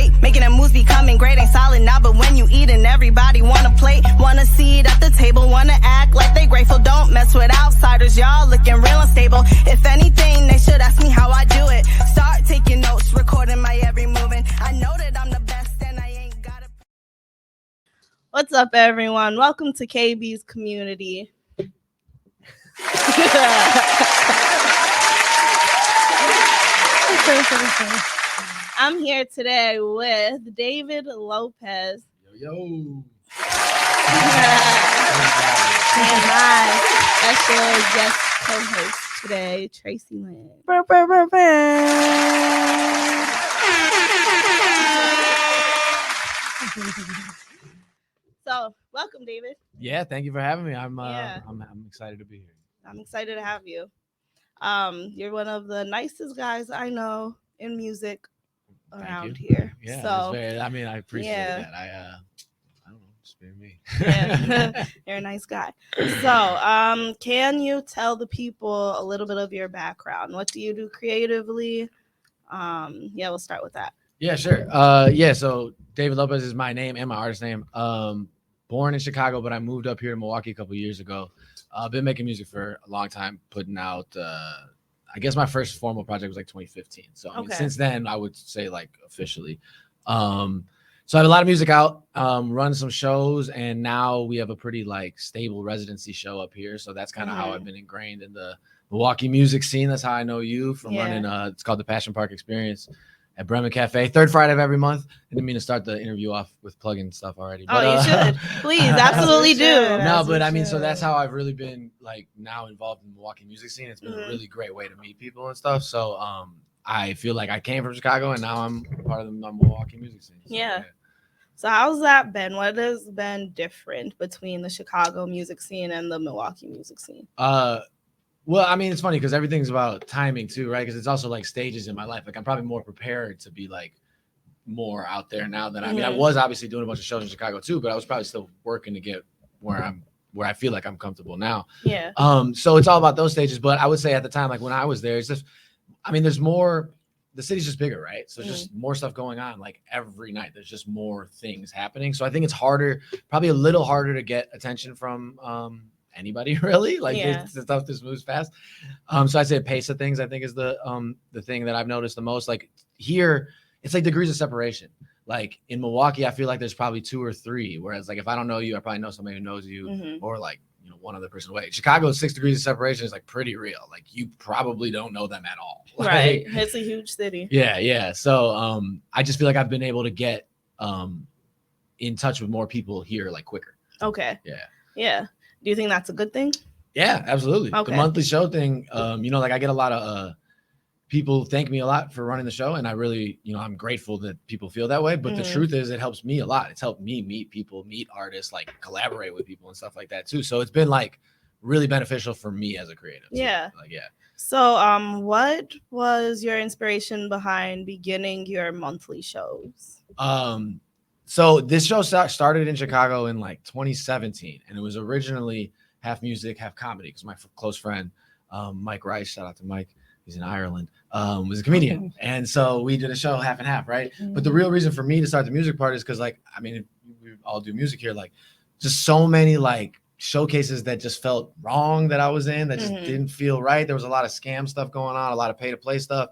great. Making a moves becoming great ain't solid now, but when you eatin', everybody wanna plate, wanna see it at the table, wanna act like they grateful. Don't mess with outsiders, y'all looking real unstable. If anything, they should ask me how I do it. Start taking notes, recording my every movement. I know that I'm the best and I ain't gotta. What's up, everyone? Welcome to KB's community. I'm here today with David Lopez. Yo. And my special guest co-host today, Tracy Lynn. So, welcome, David. Yeah, thank you for having me. I'm excited to be here. I'm excited to have you. You're one of the nicest guys I know in music around here. Yeah, so I appreciate that. I don't know, just being me. Yeah, you're a nice guy. So, can you tell the people a little bit of your background? What do you do creatively? We'll start with that. Yeah, sure. So David Lopez is my name and my artist name. Born in Chicago, but I moved up here to Milwaukee a couple years ago. I've been making music for a long time, putting out, I guess my first formal project was like 2015. So I mean, since then, I would say like officially. So I have a lot of music out, run some shows, and now we have a pretty like stable residency show up here. So that's kind of how I've been ingrained in the Milwaukee music scene. That's how I know you from running, it's called the Passion Park Experience at Bremen Cafe, third Friday of every month. I didn't mean to start the interview off with plugging stuff already. But, you should. Please, absolutely do. No, but I mean, so that's how I've really been like now involved in the Milwaukee music scene. It's been a really great way to meet people and stuff. So I feel like I came from Chicago and now I'm part of the Milwaukee music scene. So, So how's that been? What has been different between the Chicago music scene and the Milwaukee music scene? Well, I mean, it's funny because everything's about timing too, right? Because it's also like stages in my life. Like I'm probably more prepared to be like more out there now than I mean, I was obviously doing a bunch of shows in Chicago too, but I was probably still working to get where I feel like I'm comfortable now. Yeah. So it's all about those stages. But I would say at the time, like when I was there, it's just, I mean, there's more, the city's just bigger, right? So just more stuff going on like every night. There's just more things happening. So I think it's harder, probably a little harder to get attention from anybody really, like the stuff just moves fast. So I'd say pace of things I think is the thing that I've noticed the most. Like here it's like degrees of separation. Like in Milwaukee I feel like there's probably 2 or 3, whereas like if I don't know you I probably know somebody who knows you, or like one other person away. Chicago 6 degrees of separation is like pretty real. Like you probably don't know them at all. Like, right, it's a huge city. Yeah. So I just feel like I've been able to get in touch with more people here like quicker. Yeah. Do you think that's a good thing? Yeah, absolutely. Okay. The monthly show thing, like I get a lot of people thank me a lot for running the show. And I really, I'm grateful that people feel that way. But the truth is it helps me a lot. It's helped me meet people, meet artists, like collaborate with people and stuff like that too. So it's been like really beneficial for me as a creative. Yeah. So, So what was your inspiration behind beginning your monthly shows? So this show started in Chicago in like 2017, and it was originally half music, half comedy because my close friend, Mike Rice, shout out to Mike, he's in Ireland, was a comedian. And so we did a show half and half, right? But the real reason for me to start the music part is because like, I mean, we all do music here, like just so many like showcases that just felt wrong that I was in, that just didn't feel right. There was a lot of scam stuff going on, a lot of pay to play stuff,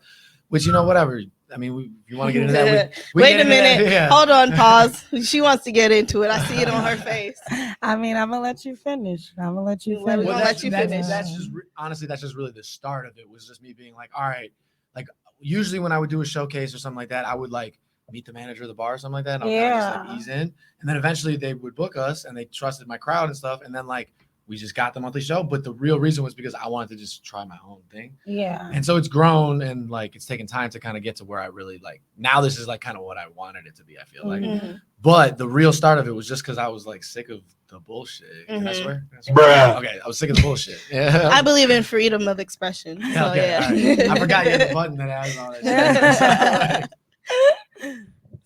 which, whatever. I mean, if you want to get into that, wait a minute. Hold on, pause. She wants to get into it. I see it on her face. I mean, I'm gonna let you finish. Well, that's just honestly, that's just really the start of it. Was just me being like, all right, like usually when I would do a showcase or something like that, I would like meet the manager of the bar or something like that. And I'll kind of just like ease in, and then eventually they would book us, and they trusted my crowd and stuff, and then like we just got the monthly show. But the real reason was because I wanted to just try my own thing. Yeah. And so it's grown and like it's taken time to kind of get to where I really like now this is like kind of what I wanted it to be, I feel like. But the real start of it was just because I was like sick of the bullshit. Can I swear? Bruh. Okay, I was sick of the bullshit. Yeah. I believe in freedom of expression. So, right. I forgot you had the button that has all that shit.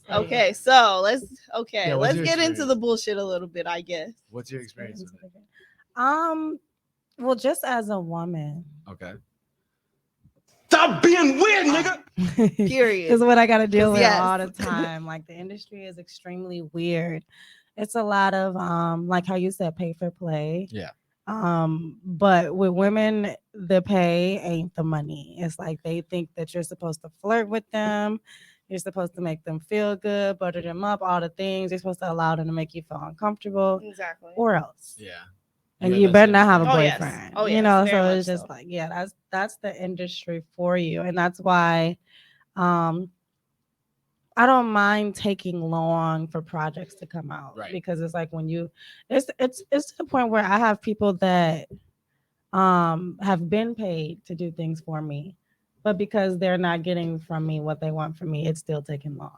Okay, so let's let's get into the bullshit a little bit, I guess. What's your experience with it? Well, just as a woman. Okay. Stop being weird, nigga. Period. Is what I got to deal with Yes. all the time. Like the industry is extremely weird. It's a lot of like how you said, pay for play. Yeah. But with women, the pay ain't the money. It's like they think that you're supposed to flirt with them. You're supposed to make them feel good, butter them up, all the things. You're supposed to allow them to make you feel uncomfortable, Exactly. or else. Yeah. And Yeah, you that's better it. not have a Oh, yes. boyfriend. Oh, You yes, know, very so much it's just so. like, yeah, that's the industry for you. And that's why I don't mind taking long for projects to come out. Right. Because it's like when you it's to the point where I have people that have been paid to do things for me, but because they're not getting from me what they want from me, it's still taking long.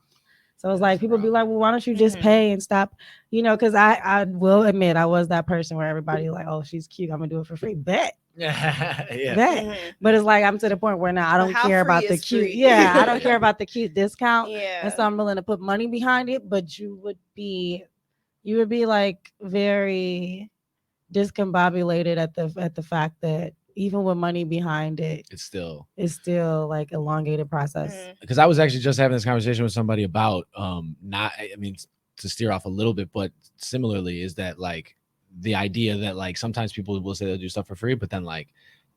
So it's like people be like, well, why don't you just pay and stop? You know, because I will admit I was that person where everybody like, oh, she's cute, I'm gonna do it for free. Bet. Yeah. Bet. Mhm. But it's like I'm to the point where now I But don't how care about free the is cute. free? Yeah, I don't care about the cute discount. Yeah. And so I'm willing to put money behind it, but you would be like very discombobulated at the fact that even with money behind it, It's still it's still like elongated process. Mhm. because I was actually just having this conversation with somebody about not I mean to steer off a little bit, but similarly is that like the idea that like sometimes people will say they'll do stuff for free, but then like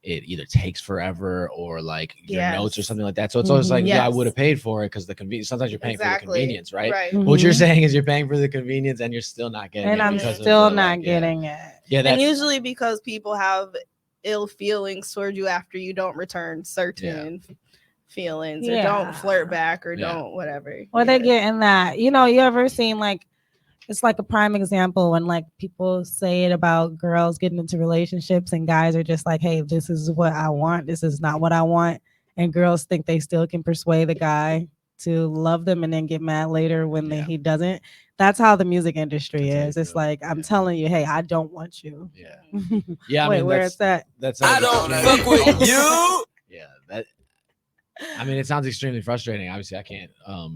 it either takes forever or like your notes or Yes. something like that. So it's always like, yeah, I Yes. would have paid for it because the convenience. Sometimes you're paying for the Exactly. convenience, right? Right. But what you're Mhm. saying is you're paying for the convenience and you're still not getting And it. I'm because of still the, not like, getting it. Yeah, that's And usually because people have ill feelings toward you after you don't return certain feelings or Yeah. don't flirt back or Yeah. don't whatever. Or they get in that, you know, you ever seen like, it's like a prime example when like people say it about girls getting into relationships and guys are just like, hey, this is what I want. This is not what I want. And girls think they still can persuade the guy to love them and then get mad later when he doesn't. That's how the music industry That's how you is. It's feel. like, I'm Yeah. telling you, hey, I don't want you. Yeah. Yeah. I Wait, mean, where it's at? That's I don't fuck with you. Yeah. That. I mean, it sounds extremely frustrating. Obviously, I can't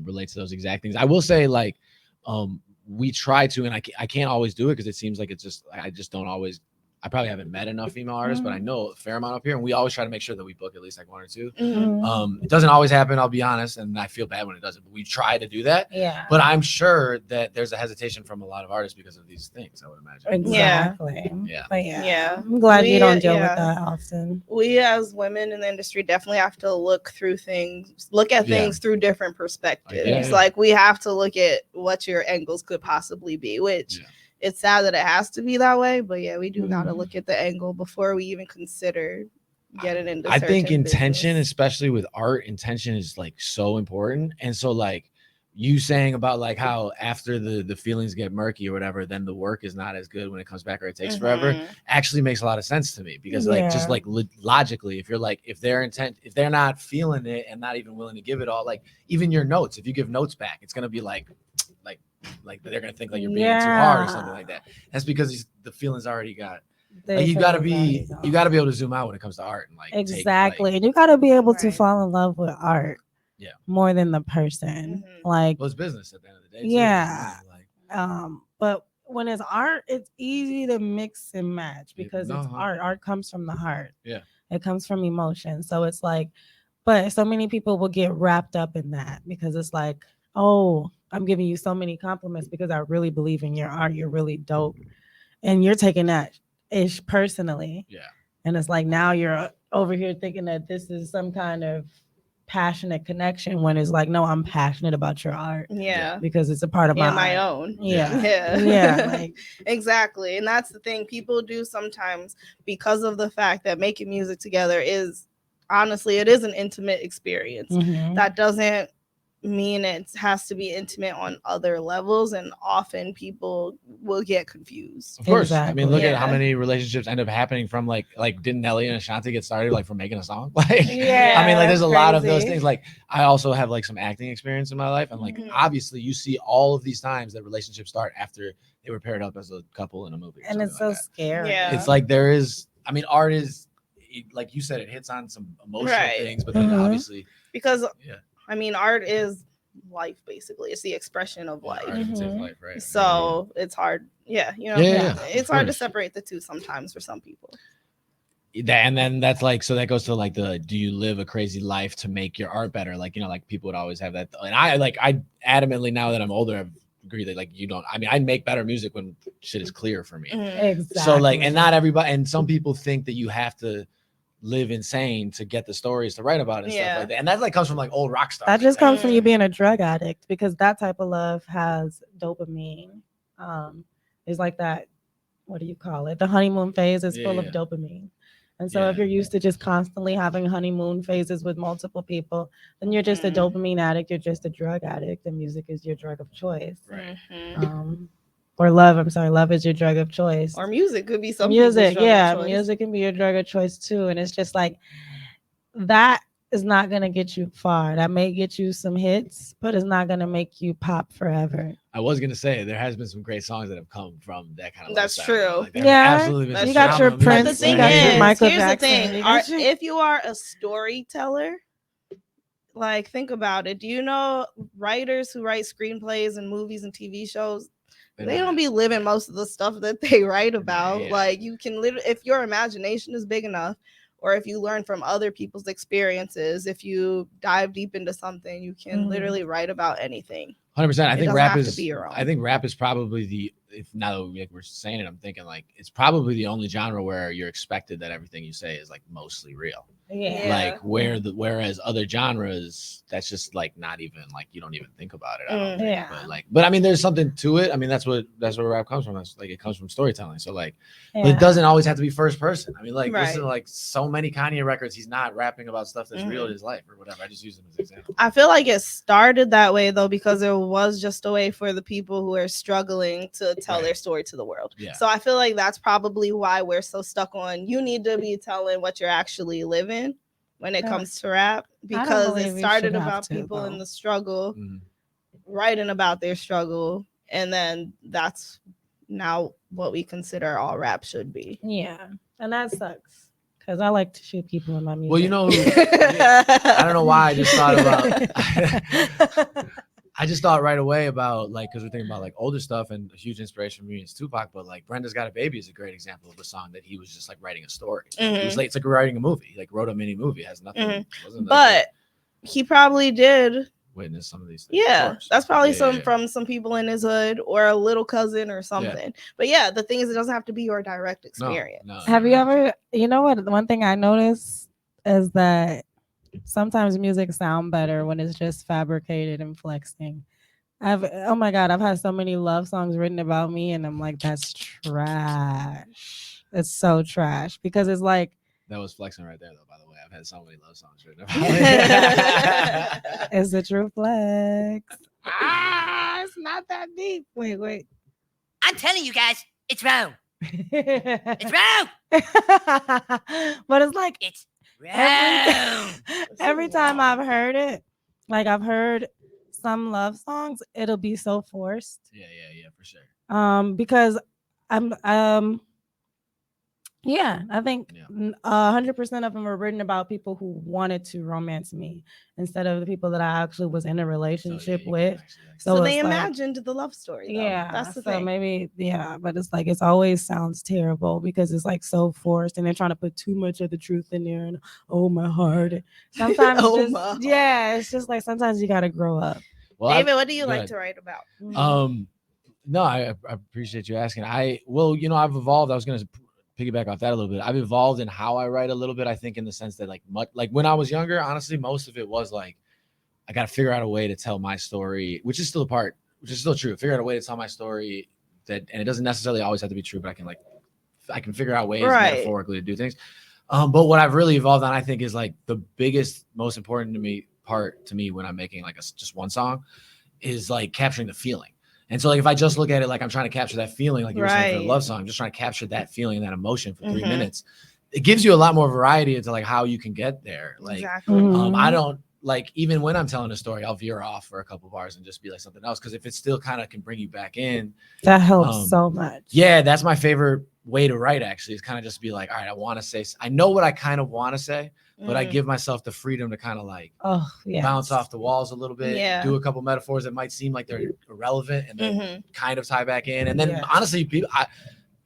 relate to those exact things. I will say, like, we try to, and I can't always do it because it seems like it's just I just don't always. I probably haven't met enough female artists, but I know a fair amount up here, and we always try to make sure that we book at least like one or two. Mhm. It doesn't always happen, I'll be honest, and I feel bad when it doesn't. But we try to do that. Yeah. But I'm sure that there's a hesitation from a lot of artists because of these things. I would imagine. Exactly. Yeah. But yeah. Yeah. I'm glad you don't deal yeah. with that often. We as women in the industry definitely have to look at things through different perspectives. Yeah. Like we have to look at what your angles could possibly be, which it's sad that it has to be that way, but yeah, we do gotta look at the angle before we even consider getting into I think certain intention, business. especially with art, intention is like so important. And so like you saying about like how after the feelings get murky or whatever, then the work is not as good when it comes back or it takes forever, actually makes a lot of sense to me because like just like logically, if you're like if they're not feeling it and not even willing to give it all, like even your notes, if you give notes back, it's gonna be like they're gonna think like you're being too hard or something like that. That's because the feelings already got. Like you gotta be able to zoom out when it comes to art and like exactly, and you gotta be able to Right. fall in love with art. Yeah. More than the person. Mhm. Like well, it's business at the end of the day. Too. Yeah. Like, but when it's art, it's easy to mix and match because it's art. Art comes from the heart. Yeah. It comes from emotion. So it's like, but so many people will get wrapped up in that because it's like, oh, I'm giving you so many compliments because I really believe in your art. You're really dope. And you're taking that ish personally. Yeah. And it's like now you're over here thinking that this is some kind of passionate connection when it's like, no, I'm passionate about your art. Yeah. Because it's a part of my art. own. Yeah. Yeah. Yeah. Like, exactly. And that's the thing people do sometimes because of the fact that making music together is honestly, it is an intimate experience. That doesn't mean it has to be intimate on other levels, and often people will get confused. Of course. Exactly. I mean, look at how many relationships end up happening from like didn't Nelly and Ashanti get started like from making a song? Like I mean, like there's a lot of those things. Like I also have like some acting experience in my life, and like obviously you see all of these times that relationships start after they were paired up as a couple in a movie. And it's so scary. Yeah. It's like there is, I mean, art is like you said, it hits on some emotional things, but then obviously because I mean, art is life basically. It's the expression of life. Life, right? So it's hard. Yeah, you know, it's hard to separate the two sometimes for some people. And then that's like, so that goes to like do you live a crazy life to make your art better? Like, you know, like people would always have that. And I adamantly, now that I'm older, I've agreed that like, you don't, I mean, I make better music when shit is clear for me. Exactly. So like, and not everybody, and some people think that you have to live insane to get the stories to write about and stuff like that. And that like comes from like old rock stars. That just comes from you being a drug addict, because that type of love has dopamine. It's like that, what do you call it? The honeymoon phase is full of dopamine. And so if you're used to just constantly having honeymoon phases with multiple people, then you're just a dopamine addict. You're just a drug addict. And music is your drug of choice. Right. Or love. I'm sorry. Love is your drug of choice. Or music could be something. Music. Yeah. Music can be your drug of choice too. And it's just like, that is not going to get you far. That may get you some hits, but it's not going to make you pop forever. I was gonna say there has been some great songs that have come from that kind of. That's lifestyle. true. Like, Absolutely. You got your Prince. But the thing is, Michael Jackson. Here's the thing: if you are a storyteller, like think about it. Do you know writers who write screenplays and movies and TV shows? They don't be living most of the stuff that they write about. Like you can literally, if your imagination is big enough, or if you learn from other people's experiences, if you dive deep into something, you can literally write about anything. 100%. I think rap is probably if now that we're saying it, I'm thinking like it's probably the only genre where you're expected that everything you say is like mostly real. Yeah. Like whereas other genres, that's just like not even like you don't even think about it. I don't think. But I mean, there's something to it. I mean, that's where rap comes from. It's like it comes from storytelling. So like, but it doesn't always have to be first person. I mean, like listen to like so many Kanye records, he's not rapping about stuff that's real in his life or whatever. I just use him as an example. I feel like it started that way though, because it was just a way for the people who are struggling to tell their story to the world. Yeah. So I feel like that's probably why we're so stuck on you need to be telling what you're actually living when it comes to rap, because it started about people in the struggle, writing about their struggle, and then that's now what we consider all rap should be. Yeah, and that sucks. Because I like to shoot people in my music. Well, you know, I don't know why I just thought about. I just thought right away about like because we're thinking about like older stuff, and a huge inspiration for me is Tupac. But like Brenda's Got a Baby is a great example of a song that he was just like writing a story. It was like it's like writing a movie. Like wrote a mini movie. It has nothing. But he probably did witness some of these things. Yeah, that's probably from some people in his hood or a little cousin or something. But yeah, the thing is, it doesn't have to be your direct experience. No, have you ever? You know what? One thing I noticed is that sometimes music sound better when it's just fabricated and flexing. Oh my God, I've had so many love songs written about me, and I'm like, that's trash. It's so trash because it's like that was flexing right there, though. By the way, I've had so many love songs written about me. It's a true flex. It's not that deep. Wait. I'm telling you guys, it's wrong. It's wrong. But it's like it's wrong. Every time I've heard it, like I've heard some love songs, it'll be so forced. Yeah, for sure. Because I think 100% of them were written about people who wanted to romance me instead of the people that I actually was in a relationship with. So they imagined the love story. Though. Yeah, that's the thing. Maybe, but it's like it's always sounds terrible because it's like so forced, and they're trying to put too much of the truth in there. And my heart. Sometimes, it's just like sometimes you gotta grow up. Well, David, what do you like to write about? No, I appreciate you asking. I've evolved. I was gonna piggyback off that a little bit. I've evolved in how I write a little bit. I think in the sense that like when I was younger, honestly, most of it was like I got to figure out a way to tell my story, which is still true. Figure out a way to tell my story and it doesn't necessarily always have to be true, but I can figure out ways metaphorically to do things. But what I've really evolved on, I think, is like the biggest, most important part to me when I'm making like just one song is like capturing the feeling. And so like if I just look at it like I'm trying to capture that feeling, like you were saying for a love song, I'm just trying to capture that feeling and that emotion for 3 minutes. It gives you a lot more variety into like how you can get there. Like I don't like even when I'm telling a story, I'll veer off for a couple bars and just be like something else. Cause if it still kind of can bring you back in. That helps so much. Yeah, that's my favorite way to write actually. Is kind of just be like, all right, I know what I kind of want to say, but I give myself the freedom to kind of like bounce off the walls a little bit, do a couple metaphors that might seem like they're irrelevant and then kind of tie back in. And then honestly,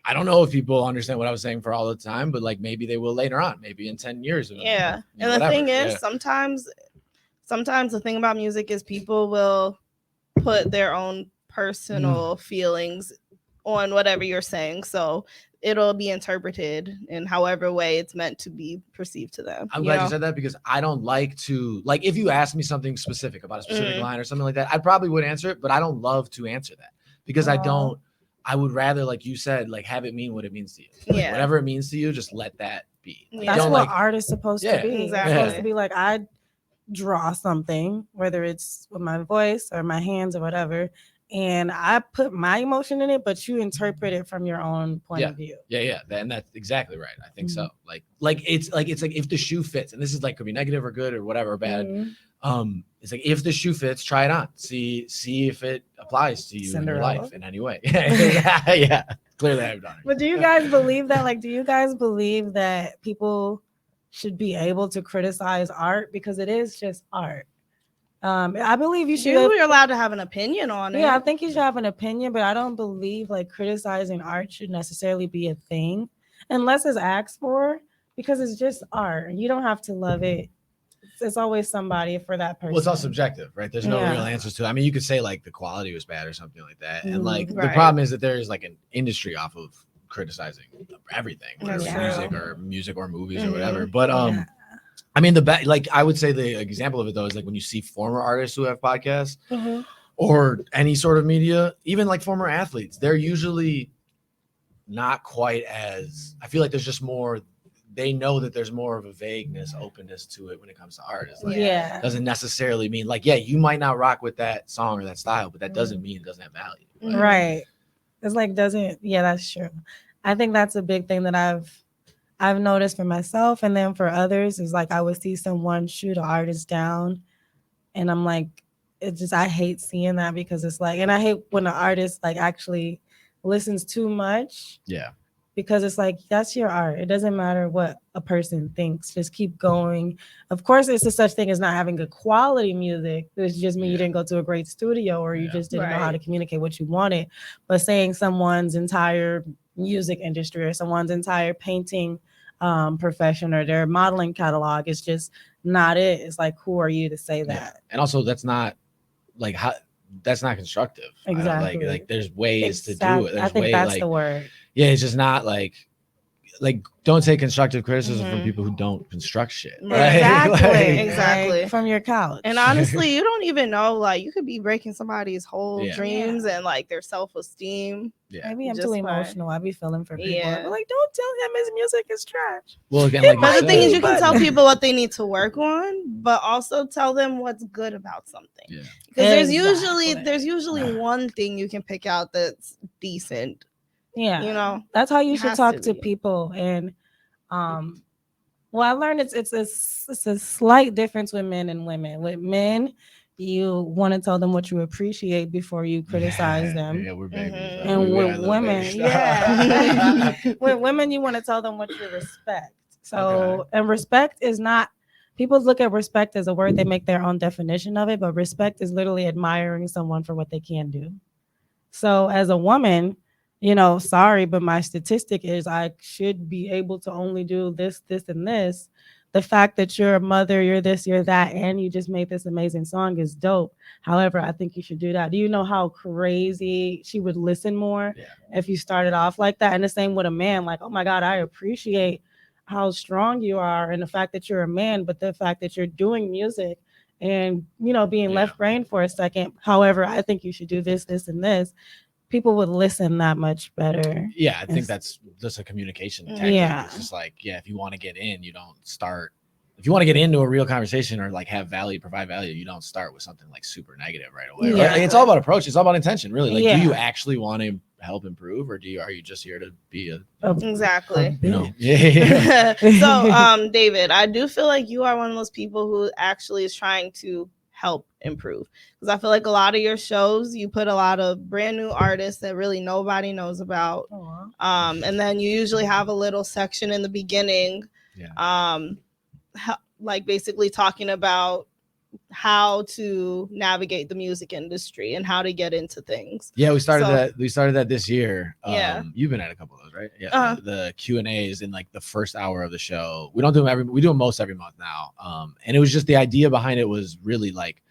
I don't know if people understand what I was saying for all the time, but like maybe they will later on, maybe in 10 years. Yeah. And the thing is, sometimes the thing about music is people will put their own personal feelings on whatever you're saying. So it'll be interpreted in however way it's meant to be perceived to them. I'm glad you said that, because I don't like to, like, if you ask me something specific about a specific line or something like that, I probably would answer it, but I don't love to answer that because I would rather, like you said, like have it mean what it means to you. Like, whatever it means to you, just let that be. Like, that's what art is supposed to be. Exactly. It's supposed to be like, I draw something, whether it's with my voice or my hands or whatever, and I put my emotion in it, but you interpret it from your own point of view. Yeah. And that's exactly right. I think so. Like it's like if the shoe fits, and this is like could be negative or good or whatever, or bad. It's like if the shoe fits, try it on. See if it applies to you in your life in any way. Yeah. Clearly I've done it. But do you guys believe that? Like, do you guys believe that people should be able to criticize art because it is just art? I believe you should. You're allowed to have an opinion on it. Yeah, I think you should have an opinion, but I don't believe like criticizing art should necessarily be a thing unless it's asked for, because it's just art. You don't have to love it. It's always somebody for that person. Well, it's all subjective, right? There's no real answers to it. I mean, you could say like the quality was bad or something like that. And like the problem is that there is like an industry off of criticizing everything, whether it's music or movies or whatever. But I mean, like I would say the example of it though is like when you see former artists who have podcasts or any sort of media, even like former athletes, they're usually not quite as, I feel like there's just more, they know that there's more of a vagueness, openness to it when it comes to art. It's like, doesn't necessarily mean like, you might not rock with that song or that style, but that doesn't mean it doesn't have value. Like, right. It's like, that's true. I think that's a big thing that I've noticed for myself, and then for others is like I would see someone shoot an artist down, and I'm like, I hate seeing that, because it's like, and I hate when an artist like actually listens too much. Yeah. Because it's like, that's your art. It doesn't matter what a person thinks. Just keep going. Of course, it's a such thing as not having good quality music. It's just mean you didn't go to a great studio, or you just didn't know how to communicate what you wanted. But saying someone's entire music industry or someone's entire painting profession or their modeling catalog is just not it. It's like, who are you to say that? And also, that's not like that's not constructive. Exactly. Like there's ways to do it. There's I think that's the word. Yeah, it's just not like don't take constructive criticism from people who don't construct shit. Right? Exactly. Like, from your couch. And honestly, you don't even know, like you could be breaking somebody's whole dreams and like their self-esteem. Yeah. Maybe I'm too emotional. I be feeling for people. But like, don't tell him his music is trash. Well, again, like but the thing is, you can tell people what they need to work on, but also tell them what's good about something. Yeah. Because there's usually one thing you can pick out that's decent. Yeah, you know, that's how you should talk to people. And well, I learned it's a slight difference with men and women. With men, you want to tell them what you appreciate before you criticize them. Yeah, we're babies. And with women, with women, you want to tell them what you respect. So, and respect is not, people look at respect as a word, they make their own definition of it, but respect is literally admiring someone for what they can do. So as a woman, you know, sorry, but my statistic is I should be able to only do this, this, and this. The fact that you're a mother, you're this, you're that, and you just made this amazing song is dope. However, I think you should do that. Do you know how crazy she would listen more if you started off like that? And the same with a man, like, oh my God, I appreciate how strong you are and the fact that you're a man, but the fact that you're doing music and, you know, being left brain for a second. However, I think you should do this, this, and this. People would listen that much better. Yeah, I think that's just a communication tactic. Yeah. It's just like, if you want to get in, you don't start. If you want to get into a real conversation or like have value, provide value, you don't start with something like super negative right away. Yeah. Right? Like, it's all about approach. It's all about intention, really. Like, do you actually want to help improve, or are you just here to be exactly? You know. So, David, I do feel like you are one of those people who actually is trying to help improve, because I feel like a lot of your shows you put a lot of brand new artists that really nobody knows about, and then you usually have a little section in the beginning, like basically talking about how to navigate the music industry and how to get into things. Yeah, we started So- that. We started that this year. Yeah. You've been at a couple of those, right? Yeah. Uh-huh. The Q&As in like the first hour of the show. We don't do them we do them most every month now. And it was just the idea behind it was really like,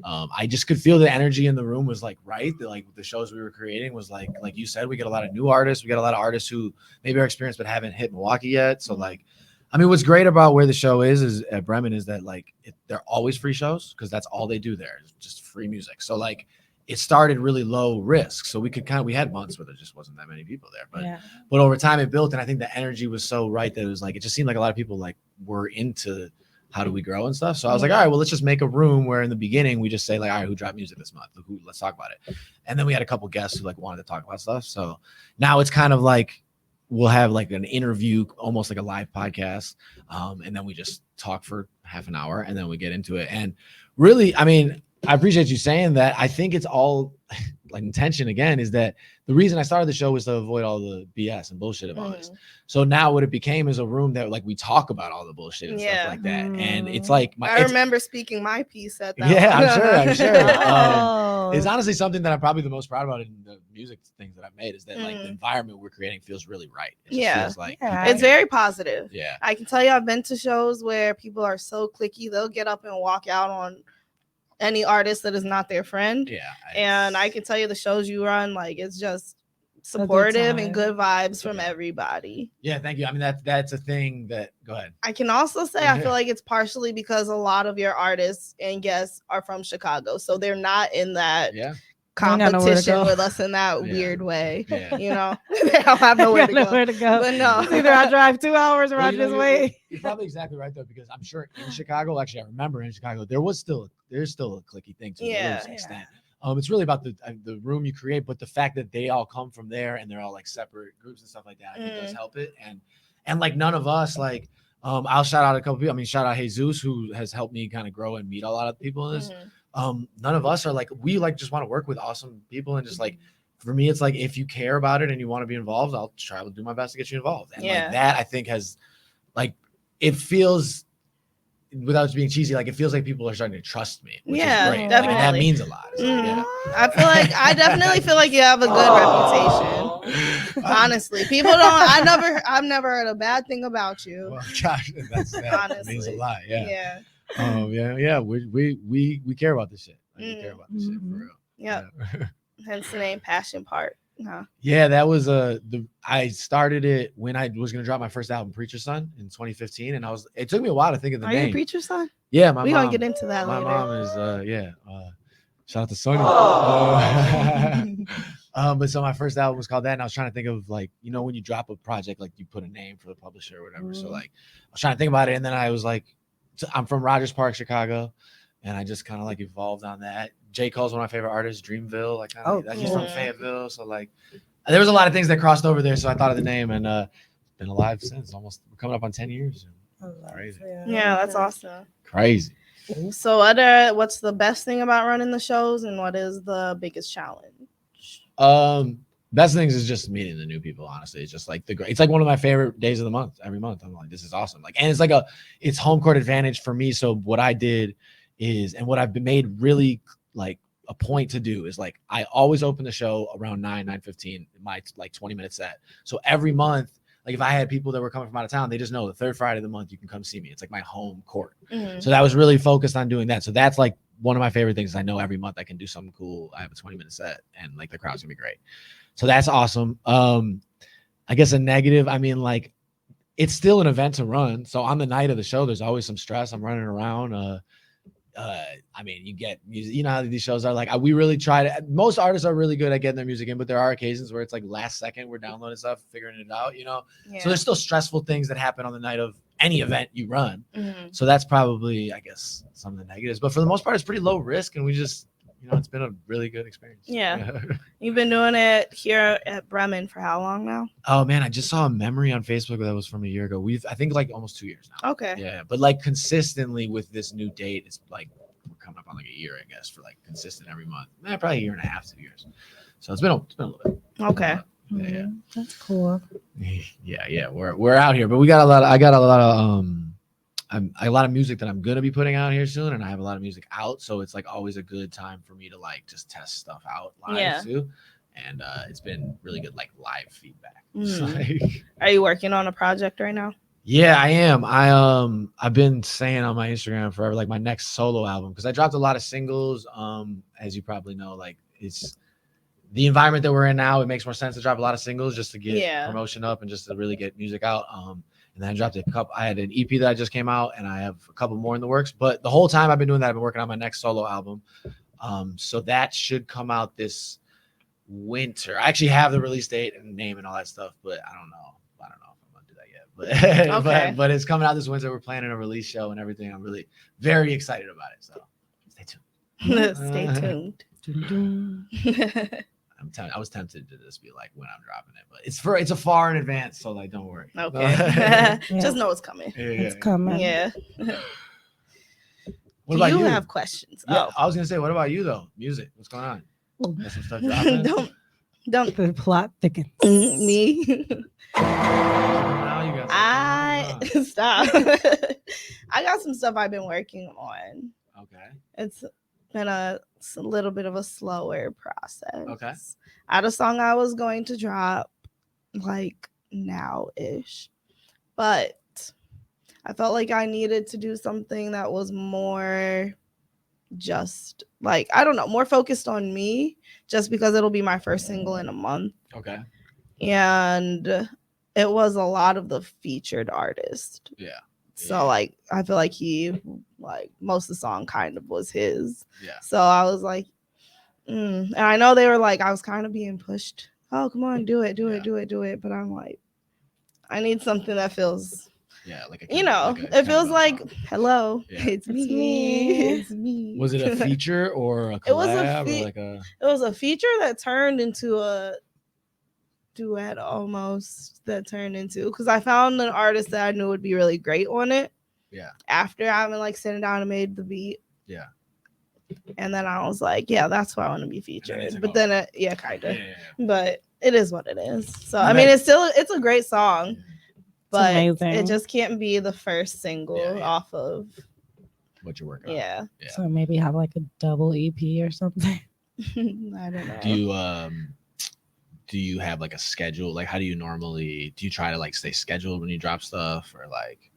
I just could feel the energy in the room was like right. Like the shows we were creating was like you said, we get a lot of new artists. We got a lot of artists who maybe are experienced but haven't hit Milwaukee yet. So like, I mean, what's great about where the show is at Bremen is that like they're always free shows because that's all they do there, is just free music. So like it started really low risk, so we had months where there just wasn't that many people there, but over time it built, and I think the energy was so right that it was like it just seemed like a lot of people like were into how do we grow and stuff. So I was like, all right, well, let's just make a room where in the beginning we just say like, all right, who dropped music this month? Let's talk about it. And then we had a couple guests who like wanted to talk about stuff. So now it's kind of like we'll have like an interview, almost like a live podcast. And then we just talk for half an hour and then we get into it. And really, I mean, I appreciate you saying that. I think it's all like intention again, is that the reason I started the show was to avoid all the BS and bullshit of all this. So now what it became is a room that like we talk about all the bullshit and stuff like that. And it's like I remember speaking my piece at that. Yeah, one. I'm sure. It's honestly something that I'm probably the most proud about in the music things that I've made, is that like the environment we're creating feels really right. It just feels like it's very positive. Yeah. I can tell you I've been to shows where people are so cliquey, they'll get up and walk out on any artist that is not their friend. Yeah. And I can tell you the shows you run, like it's just supportive and good vibes from everybody. Yeah, thank you. I mean, that's a thing that, go ahead. I can also say I feel like it's partially because a lot of your artists and guests are from Chicago, so they're not in that competition with us in that weird way. You know, they don't have nowhere to go. But no, either I drive 2 hours or I just wait. You're probably exactly right though, because I'm sure in Chicago, actually, I remember in Chicago, there's still a cliquey thing to a certain extent. It's really about the room you create, but the fact that they all come from there and they're all like separate groups and stuff like that, I think does help it. And like none of us like, I'll shout out a couple people. I mean, shout out Jesus, who has helped me kind of grow and meet a lot of people in this. None of us are like, we like just want to work with awesome people, and just like, for me, it's like, if you care about it and you want to be involved, I'll try to do my best to get you involved. And like that, I think has like, it feels, without being cheesy, like it feels like people are starting to trust me, which is great. Definitely. Like, that means a lot. I definitely feel like you have a good reputation. Honestly, people don't. I've never heard a bad thing about you. Well, gosh, that means a lot. Yeah. We care about this shit. Like, we care about this shit for real. Yeah. Hence the name Passion Part. Yeah, that was I started it when I was gonna drop my first album, Preacher's Son, in 2015, and it took me a while to think of the name. Are you Preacher's Son? Yeah, we're gonna get into that later. My mom is shout out to Sonya. But so my first album was called that, and I was trying to think of like, you know, when you drop a project, like you put a name for the publisher or whatever. So like I was trying to think about it, and then I was like, I'm from Rogers Park, Chicago, and I just kind of like evolved on that. J. Cole's one of my favorite artists, Dreamville, like he's from Fayetteville, so like there was a lot of things that crossed over there. So I thought of the name, and been alive since. Almost coming up on 10 years. Crazy. Yeah, that's awesome. Crazy. So what's the best thing about running the shows, and what is the biggest challenge? Best things is just meeting the new people. Honestly, it's just like it's like one of my favorite days of the month. Every month, I'm like, this is awesome. Like, and it's like it's home court advantage for me. So what I did is, and what I've been made really like a point to do is like, I always open the show around 9:15, my like 20-minute set. So every month, like if I had people that were coming from out of town, they just know the third Friday of the month you can come see me. It's like my home court. So that was really focused on doing that. So that's like one of my favorite things. I know every month I can do something cool. I have a 20-minute set, and like the crowd's gonna be great. So that's awesome. I guess a negative, I mean, like it's still an event to run. So on the night of the show, there's always some stress. I'm running around. I mean, you get music, you know how these shows are like, we really try to, most artists are really good at getting their music in, but there are occasions where it's like last second we're downloading stuff, figuring it out, you know? So there's still stressful things that happen on the night of any event you run. So that's probably, I guess, some of the negatives, but for the most part, it's pretty low risk. And we just, you know, it's been a really good experience. Yeah. You've been doing it here at Bremen for how long now? Oh man, I just saw a memory on Facebook that was from a year ago. I think like almost 2 years now. Okay. Yeah, but like consistently with this new date, it's like we're coming up on like a year, I guess, for like consistent every month. Probably a year and a half, 2 years. So it's been a little bit. Okay. Yeah. That's cool. Yeah. We're out here, but I got a lot of a lot of music that I'm gonna be putting out here soon, and I have a lot of music out, so it's like always a good time for me to like just test stuff out live too. And it's been really good, like live feedback. Like, are you working on a project right now? yeah, I am. I've been saying on my Instagram forever, like my next solo album, because I dropped a lot of singles. As you probably know, like it's the environment that we're in now. It makes more sense to drop a lot of singles just to get promotion up and just to really get music out. And then I dropped a couple. I had an EP that just came out, and I have a couple more in the works. But the whole time I've been doing that, I've been working on my next solo album. So that should come out this winter. I actually have the release date and name and all that stuff, but I don't know if I'm gonna do that yet. But Okay. but it's coming out this winter. We're planning a release show and everything. I'm really very excited about it. So stay tuned. Stay tuned. I was tempted to just be like when I'm dropping it, but it's a far in advance, so like don't worry. Okay. Just know it's coming. It's coming. Yeah. What about you? Have questions? Yeah, I was gonna say, what about you though? Music, what's going on? Got some stuff dropping? don't The plot thickens. me. Now you got Stop. I got some stuff I've been working on. okay. It's been a little bit of a slower process. Okay. I had a song I was going to drop like now-ish, but I felt like I needed to do something that was more just like, I don't know, more focused on me, just because it'll be my first single in a month. Okay. And it was a lot of the featured artist. Yeah. So like I feel like most of the song kind of was his. Yeah. So I was like, and I know they were like, I was kind of being pushed. Oh, come on, do it. But I'm like, I need something that feels, like it feels like, hello, Yeah. it's me. It's me. Was it a feature or a collab? It was It was a feature that turned into a duet almost, because I found an artist that I knew would be really great on it. Yeah. After having like sitting down and made the beat. Yeah. And then I was like, yeah, that's why I want to be featured. But then kind of. Yeah. But it is what it is. So I mean, it's a great song, but it just can't be the first single off of what you're working on. Yeah. So maybe have like a double EP or something. I don't know. Do you have like a schedule? Like, how do you try to like stay scheduled when you drop stuff, or like?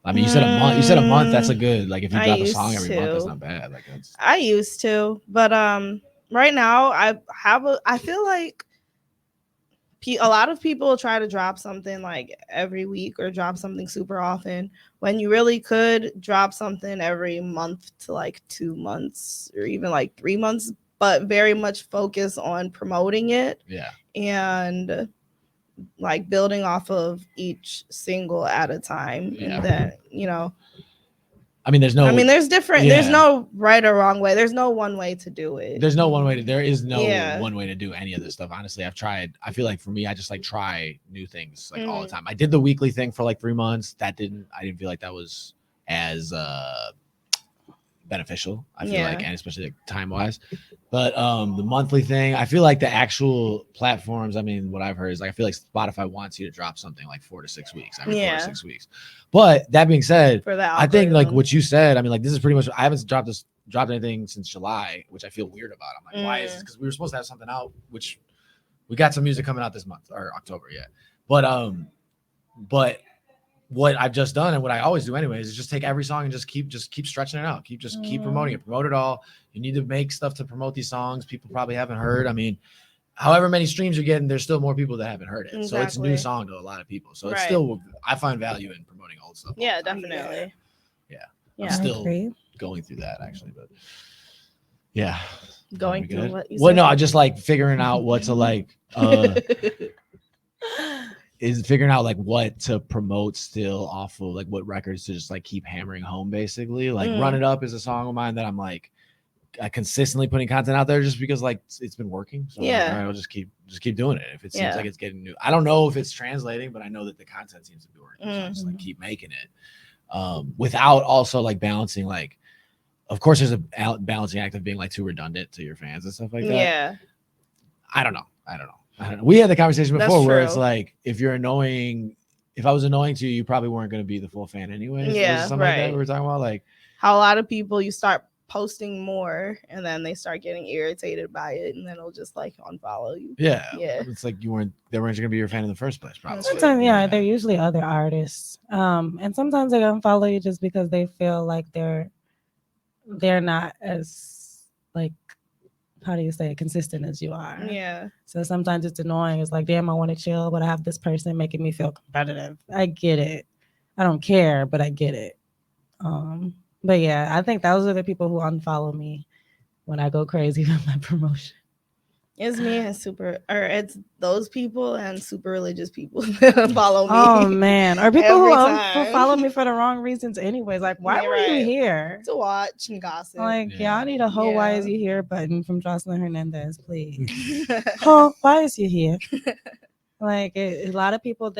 I mean, you said a month. You said a month. That's a good. Like, if you drop a song every month, that's not bad. Like, I used to, but right now I feel like a lot of people try to drop something like every week or drop something super often, when you really could drop something every month to like 2 months or even like 3 months, but very much focus on promoting it. Yeah. And like building off of each single at a time. Yeah. And then, I mean, there's no right or wrong way. There's no one way to do it. There is no one way to do any of this stuff. Honestly, I've tried. I feel like for me, I just like try new things like all the time. I did the weekly thing for like 3 months. I didn't feel like that was as beneficial. I feel like, and especially like time wise, but the monthly thing, I feel like the actual platforms, I mean, what I've heard is like, I feel like Spotify wants you to drop something like 4 to 6 weeks, every 4 to 6 weeks. But that being said, I think like what you said, I mean, like this is pretty much, I haven't dropped anything since July, which I feel weird about. I'm like, why is this? Because we were supposed to have something out, which we got some music coming out this month or October yet. But what I've just done and what I always do anyways is just take every song and just keep stretching it out. Keep promoting it, promote it all. You need to make stuff to promote these songs people probably haven't heard. I mean, however many streams you're getting, there's still more people that haven't heard it. Exactly. So it's a new song to a lot of people. So it's still, I find value in promoting old stuff. Yeah, definitely. Yeah. I'm still going through that actually, but yeah. Going through what you well, said? no, I just like figuring out what to like, is figuring out like what to promote still off of like what records to just like keep hammering home basically. Like Run It Up is a song of mine that I'm like consistently putting content out there just because like it's been working. So yeah, like, all right, I'll just keep doing it. If it seems like it's getting new, I don't know if it's translating, but I know that the content seems to be working. So I just like keep making it without also like balancing like, of course there's a balancing act of being like too redundant to your fans and stuff like that. Yeah, I don't know. We had the conversation before where it's like, if you're annoying if I was annoying to you, you probably weren't going to be the full fan anyway. Yeah, something like that right. we were talking about, like how a lot of people, you start posting more and then they start getting irritated by it and then it'll just like unfollow you. yeah, Yeah. it's like they weren't going to be your fan in the first place, probably. Sometimes, yeah, they're usually other artists. And sometimes they unfollow you just because they feel like they're not as like, how do you say it, consistent as you are. Yeah. So sometimes it's annoying. It's like, damn, I want to chill, but I have this person making me feel competitive. I get it. I don't care, but I get it. But yeah, I think those are the people who unfollow me when I go crazy with my promotion. It's me and it's those people and super religious people that follow me. Oh man, or people who time. follow me for the wrong reasons anyways. Like, why Yeah, were you here? To watch and gossip. Like, Yeah. y'all need a whole Yeah. why is you here button from Jocelyn Hernandez, please. Oh, why is you here? Like, a lot of people,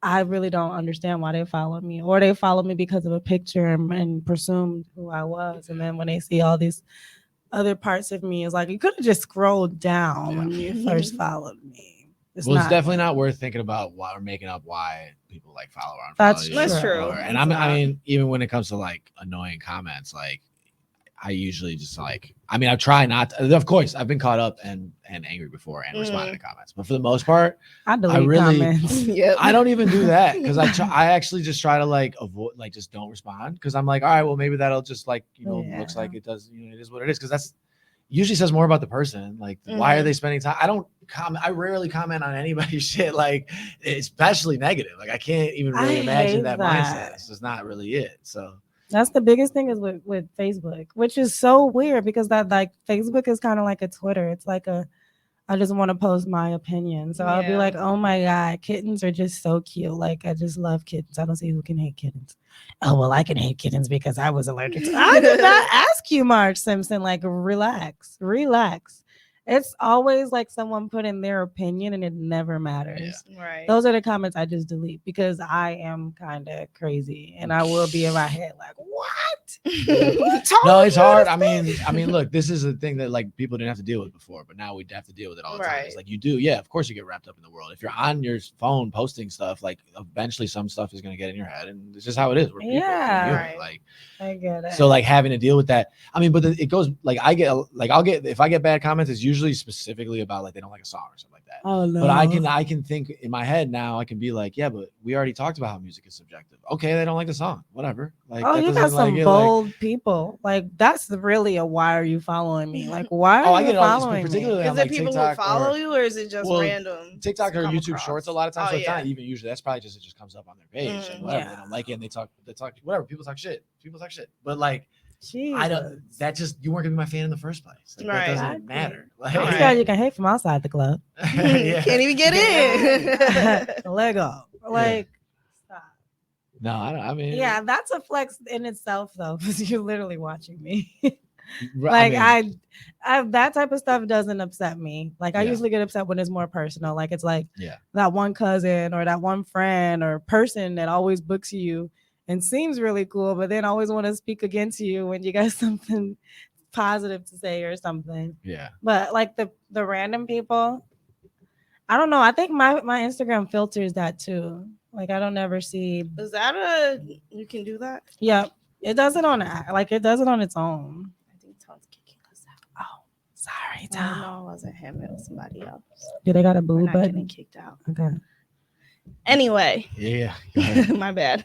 I really don't understand why they follow me, or they follow me because of a picture and presumed who I was. And then when they see all these other parts of me, it's like, you could have just scrolled down when you first followed me. It's definitely not worth thinking about why or making up why people like follow or unfollow That's you. That's true. And I mean, even when it comes to like annoying comments, like I usually just like, I mean, I try not to, of course, I've been caught up and angry before and responded to comments, but for the most part, I delete comments. Yep. I don't even do that because I actually just try to like avoid, like just don't respond because I'm like, all right, well maybe that'll just like, you know, looks like it does, you know, it is what it is, because that's usually says more about the person. Like, why are they spending time? I don't comment. I rarely comment on anybody's shit, like especially negative. Like I can't even really imagine that mindset. It's just not really it. So that's the biggest thing is with Facebook, which is so weird because that like Facebook is kind of like a Twitter. It's like I just want to post my opinion. So I'll be like, oh my God, kittens are just so cute. Like, I just love kittens. I don't see who can hate kittens. Oh, well, I can hate kittens because I was allergic to I did not ask you, Marge Simpson. Like, relax. It's always like someone put in their opinion and it never matters. Yeah. Right. Those are the comments I just delete because I am kind of crazy and I will be in my head like, what? No, it's hard. I mean, look, this is a thing that like people didn't have to deal with before, but now we have to deal with it all the time. It's like you do, yeah, of course you get wrapped up in the world. If you're on your phone posting stuff, like eventually some stuff is gonna get in your head, and it's just how it is. We're people, right. Like I get it. So like having to deal with that. I mean, but it goes like if I get bad comments, it's usually specifically about like they don't like a song or something like that. Oh no. But I can think in my head now. I can be like, yeah, but we already talked about how music is subjective. Okay, they don't like the song. Whatever. Like, oh, you got some like bold people. Like that's really a why are you following me? Like why are you following me? Is it people who follow you, or is it just random? TikTok or YouTube Shorts a lot of times. So it's not even usually. That's probably just it just comes up on their page and whatever. They don't like it and they talk whatever. People talk shit. But like. Jesus. I don't. That just you weren't gonna be my fan in the first place. Like, that doesn't matter. Like, you can hate from outside the club. Can't even get in. Lego. Like, stop. No, I mean, yeah, that's a flex in itself, though, because you're literally watching me. Like I that type of stuff doesn't upset me. Like I usually get upset when it's more personal. Like it's like that one cousin or that one friend or person that always books you and seems really cool, but then always want to speak against you when you got something positive to say or something. Yeah. But like the random people, I don't know. I think my Instagram filters that too. Like I don't ever see. Is that you can do that? Yeah. It does it on it does it on its own. I think Tom's kicking us out. Oh, sorry, Tom. No, it wasn't him. It was somebody else. Do they got a boo button? Getting kicked out. Okay. Anyway. Yeah. My bad.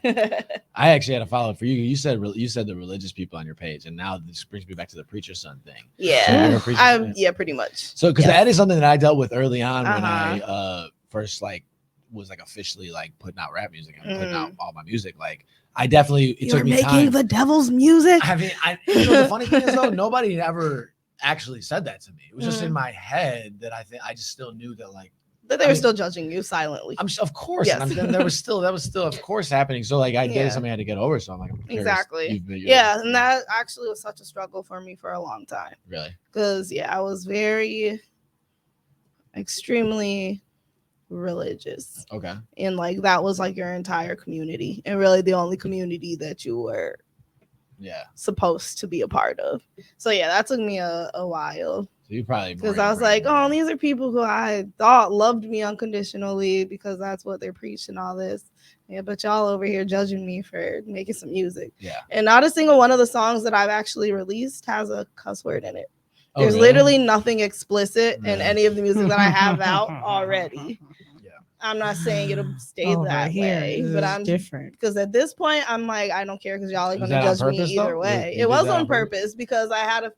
I actually had a follow up for you. You said the religious people on your page, and now this brings me back to the preacher son thing. Yeah. So pretty much. So because that is something that I dealt with early on when I first like was like officially like putting out rap music and putting out all my music. Like I definitely took me time. Making the devil's music. I mean, the funny thing is though, nobody ever actually said that to me. It was just in my head that I just still knew that like. That they were still judging you silently. Of course. Yes. And that was still of course happening. So like I did something I had to get over. So I'm like, I'm curious. Exactly. And that actually was such a struggle for me for a long time. Really? Because I was very extremely religious. Okay. And like that was like your entire community and really the only community that you were supposed to be a part of. So that took me a while So you probably because I was like, oh, these are people who I thought loved me unconditionally because that's what they're preaching all this. Yeah, but y'all over here judging me for making some music. Yeah. And not a single one of the songs that I've actually released has a cuss word in it. Oh, There's really? literally nothing explicit in Really? any of the music that I have out already. Yeah. I'm not saying it'll stay Over that here, way, this but is I'm different. because at this point I'm like, I don't care because y'all are Was gonna that on judge me purpose, either though? way. You It did was that on on purpose? purpose because I had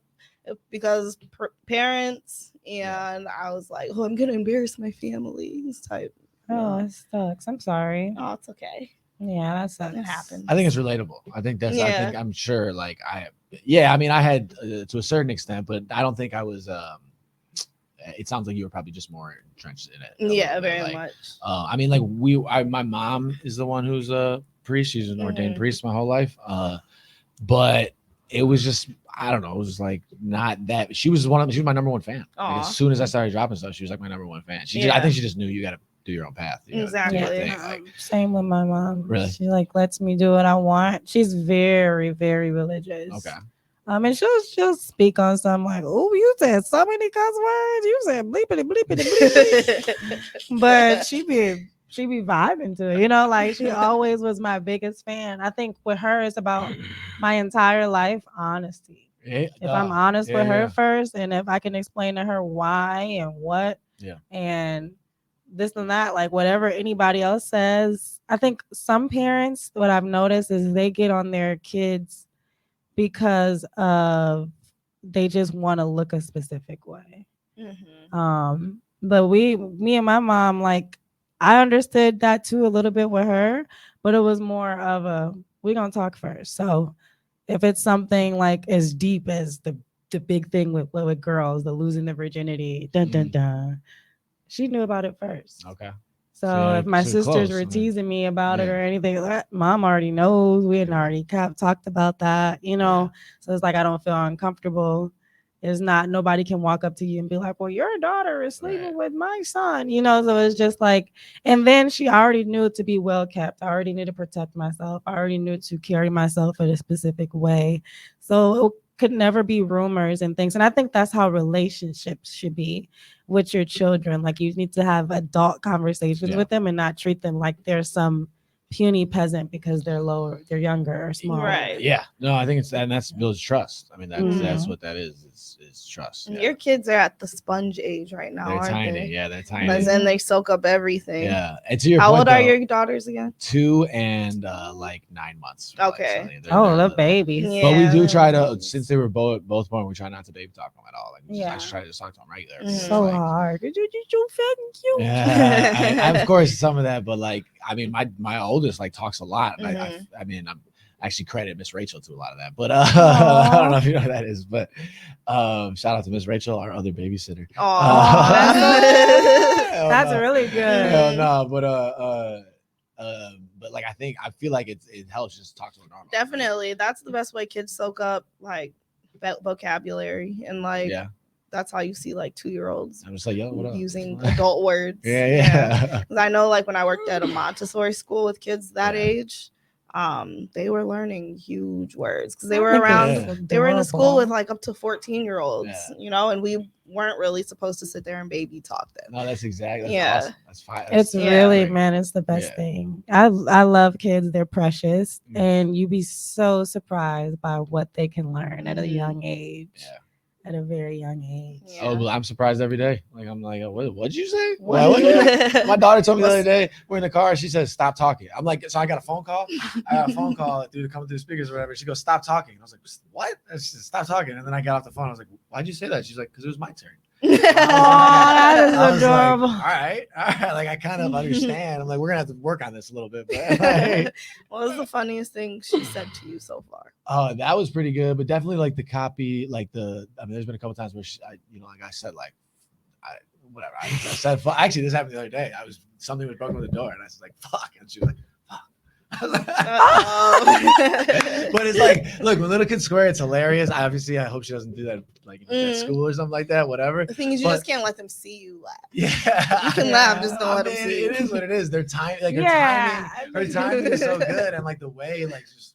parents and I was like, oh, I'm gonna embarrass my family. This type. Oh, it sucks. I'm sorry. Oh, it's okay. Yeah, that sucks. It happens. I think it's relatable. I think Yeah. I'm sure like I mean, I had to a certain extent, but I don't think I was, it sounds like you were probably just more entrenched in it. Yeah, very much. I mean, like my mom is the one who's a priest. She's an ordained priest my whole life. But it was just, I don't know. It was just like not that. She was my number one fan. Like, as soon as I started dropping stuff, she was like my number one fan. I think she just knew you got to do your own path. You Exactly. gotta do your thing, like, Same with my mom. Really? She like lets me do what I want. She's very, very religious. okay. And she'll speak on something like, oh, you said so many cuss words. You said bleepity bleepity bleepity. But she be vibing to it, like she always was my biggest fan. I think with her it's about my entire life honesty. If I'm honest with her first, and if I can explain to her why and what, and this and that, like whatever anybody else says. I think some parents, what I've noticed is they get on their kids because of they just want to look a specific way. But me and my mom, like, I understood that too a little bit with her, but it was more of a, we're gonna talk first. So if it's something like as deep as the big thing with girls, the losing the virginity, she knew about it first. Okay. So if my sisters were teasing me about it or anything, mom already knows. We had already talked about that, So it's like I don't feel uncomfortable. It's not, nobody can walk up to you and be like, well, your daughter is sleeping with my son, So it's just like, and then she already knew to be well kept. I already knew to protect myself. I already knew to carry myself in a specific way. So it could never be rumors and things. And I think that's how relationships should be with your children. Like you need to have adult conversations with them and not treat them like they're some puny peasant because they're younger or small. Right. Yeah. No, I think that's builds trust. I mean, that's what that is trust. Yeah. Your kids are at the sponge age right now. They're tiny. They? Yeah, they're tiny. But then they soak up everything. Yeah. And to your How point, old are your daughters again? 2 and like 9 months. Okay. They're the babies. Yeah. But we do try to, since they were both born, we try not to baby talk them at all. Like, I just try to talk to them regular. So hard. Did you fucking cute? Yeah, I, of course, some of that, but like, I mean, my oldest like talks a lot. And I mean, I'm actually credit Miss Rachel to a lot of that, but I don't know if you know who that is, but shout out to Miss Rachel, our other babysitter. That's really good. No, but like I feel like it helps just talk to her normal. Definitely, that's the best way kids soak up like vocabulary and like that's how you see like 2-year-olds. I'm just like, yo, what up? Using adult words. Yeah. Because I know like when I worked at a Montessori school with kids that age, they were learning huge words because they were around. They were in a school with like up to 14-year-olds, and we weren't really supposed to sit there and baby talk them. No, that's exactly. That's awesome. That's fine. It's really, man, it's the best thing. I love kids. They're precious, and you'd be so surprised by what they can learn at a young age. Yeah. At a very young age. Yeah. Oh, I'm surprised every day. Like I'm like, what'd you say? My daughter told me the other day, we're in the car. She says, "Stop talking." I'm like, so I got a phone call. Coming through the speakers or whatever. She goes, "Stop talking." And I was like, "What?" And she said, "Stop talking." And then I got off the phone. I was like, "Why'd you say that?" She's like, "Because it was my turn." That is adorable. Like, all right. Like I kind of understand. I'm like, we're gonna have to work on this a little bit. But like, what was the funniest thing she said to you so far? Oh, that was pretty good, but definitely like the copy, like there's been a couple times where like I said, like, whatever. I said, actually, this happened the other day. Something was broken with the door, and I was like, "Fuck," and she was like, "Fuck." But it's like, look, when little kids swear, it's hilarious. I hope she doesn't do that like at school or something like that. Whatever. The thing is, you just can't let them see you laugh. Yeah, you can laugh, just don't let them see you. It is what it is. They're tiny. Like her timing is so good, and like the way, like just.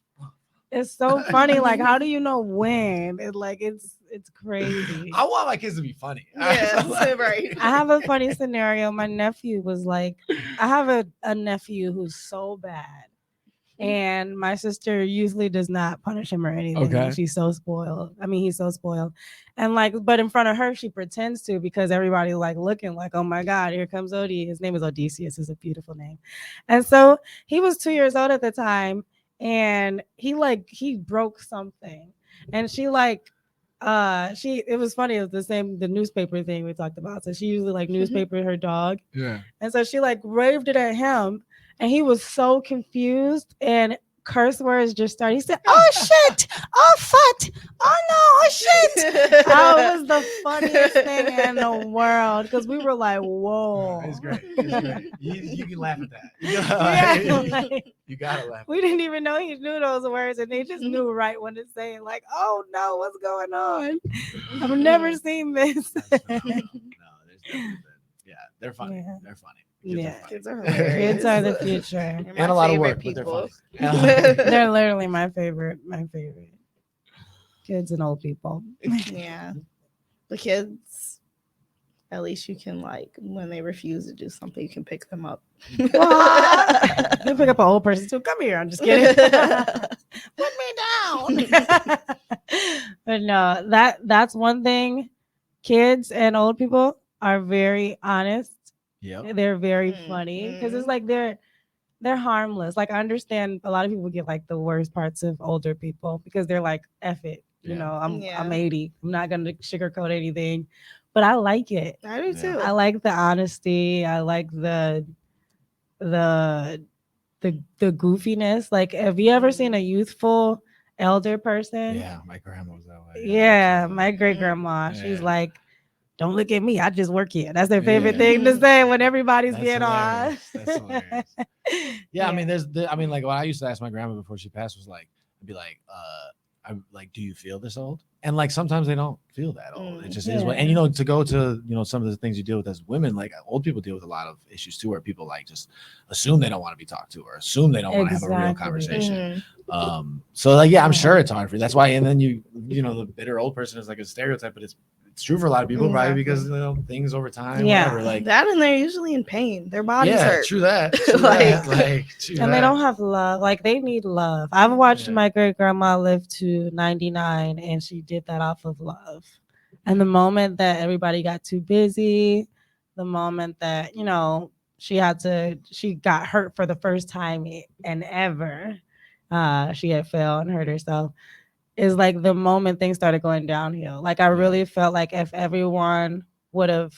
It's so funny. Like, how do you know when? It's It's crazy. I want my kids to be funny. Yeah, So, like, right. I have a funny scenario. My nephew was like, I have a nephew who's so bad. And my sister usually does not punish him or anything. Okay. She's so spoiled. I mean, he's so spoiled. And like, but in front of her, she pretends to because everybody like looking like, oh my God, here comes Odie. His name is Odysseus. It's a beautiful name. And so he was 2 years old at the time. And he broke something. And she like, it was funny. It was the newspaper thing we talked about. So she usually like newspaper her dog. yeah. And so she like waved it at him. And he was so confused and curse words just started. He said, oh shit, oh fuck, oh no, oh shit. That was the funniest thing in the world because we were like, whoa. It's great. It's great. You can laugh at that. Yeah, like, You gotta laugh. we didn't even know he knew those words and they just knew right when to say it, like, oh no, what's going on? I've never seen this. No, there's definitely they're funny. Yeah. They're funny. Yeah. Kids are hilarious. Kids are the future. They're my And a lot of favorite work, but people. they're funny. They're literally my favorite. Kids and old people. Yeah. The kids, at least you can like when they refuse to do something, you can pick them up. You pick up an old person too. Come here. I'm just kidding. Put me down. But no, that's one thing. Kids and old people are very honest. Yep. They're very funny because it's like they're harmless. Like I understand a lot of people get like the worst parts of older people because they're like, F it. You know, I'm 80. I'm not gonna sugarcoat anything. But I like it. I do too. I like the honesty. I like the goofiness. Like, have you ever seen a youthful elder person? Yeah, my grandma was that way. Yeah, my great grandma. She's Yeah. like, don't look at me. I just work here. That's their favorite thing to say when everybody's That's being on. hilarious. That's hilarious. Yeah, I mean, like what I used to ask my grandma before she passed was like, I'd be like, I'm like, do you feel this old? And like sometimes they don't feel that old. It just is what. And to go to some of the things you deal with as women, like old people deal with a lot of issues too, where people like just assume they don't want to be talked to or assume they don't want to have a real conversation. So like, yeah, I'm sure it's hard for you. That's why. And then the bitter old person is like a stereotype, but it's true for a lot of people, probably because things over time, whatever, like that, and they're usually in pain. Their bodies hurt. True that. They don't have love. Like they need love. I've watched my great grandma live to 99, and she did that off of love. And the moment that everybody got too busy, the moment that she got hurt for the first time and ever, she had failed and hurt herself. Is like the moment things started going downhill. Like I really felt like if everyone would have,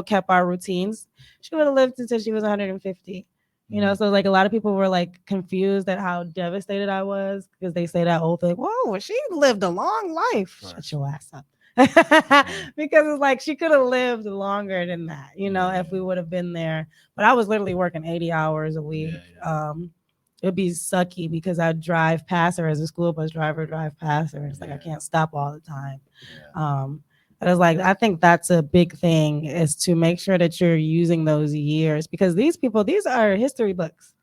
kept our routines, she would have lived until she was 150. So like a lot of people were like confused at how devastated I was because they say that old thing, whoa, she lived a long life. Right. Shut your ass up. Because it's like she could have lived longer than that, if we would have been there. But I was literally working 80 hours a week. It'd be sucky because I'd drive past her as a school bus driver, drive past her. And it's like, I can't stop all the time. But it's like, I think that's a big thing is to make sure that you're using those years because these are history books.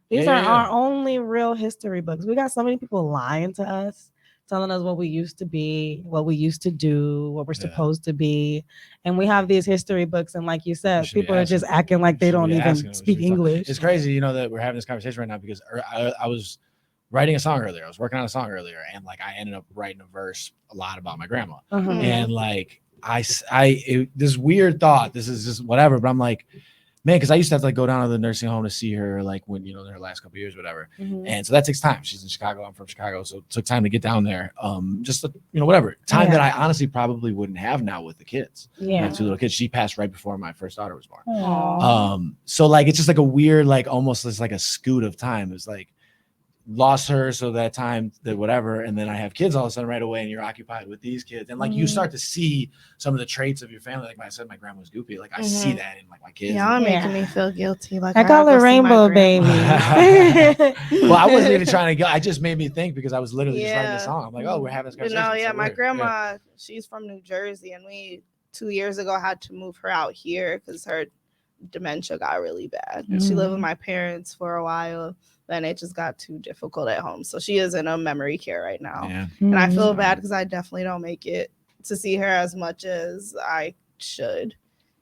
These are our only real history books. We got so many people lying to us, telling us what we used to be, what we used to do, what we're supposed to be. And we have these history books. And like you said, people are just acting like they don't even speak English. It's crazy, that we're having this conversation right now because I was writing a song earlier. I was working on a song earlier. And like, I ended up writing a verse a lot about my grandma. And like, this weird thought, this is just whatever, but I'm like, man, because I used to have to like go down to the nursing home to see her like when in her last couple of years, whatever. And so that takes time. She's in Chicago. I'm from Chicago, so it took time to get down there. Just whatever time that I honestly probably wouldn't have now with the kids. I have 2 little kids. She passed right before my first daughter was born. So like it's just like a weird like almost it's like a scoot of time. It's like lost her, so that time that whatever, and then I have kids all of a sudden right away, and you're occupied with these kids, and like you start to see some of the traits of your family. Like I said, my grandma was goopy. Like I see that in like my kids. Y'all making me feel guilty. Like I call her Rainbow Baby. Well, I wasn't even trying to go. I just made me think because I was literally just writing a song. I'm like, oh, we're having this conversation. No, my grandma, she's from New Jersey, and we 2 years ago had to move her out here because her dementia got really bad. She lived with my parents for a while. Then it just got too difficult at home. So she is in a memory care right now. And I feel bad because I definitely don't make it to see her as much as I should.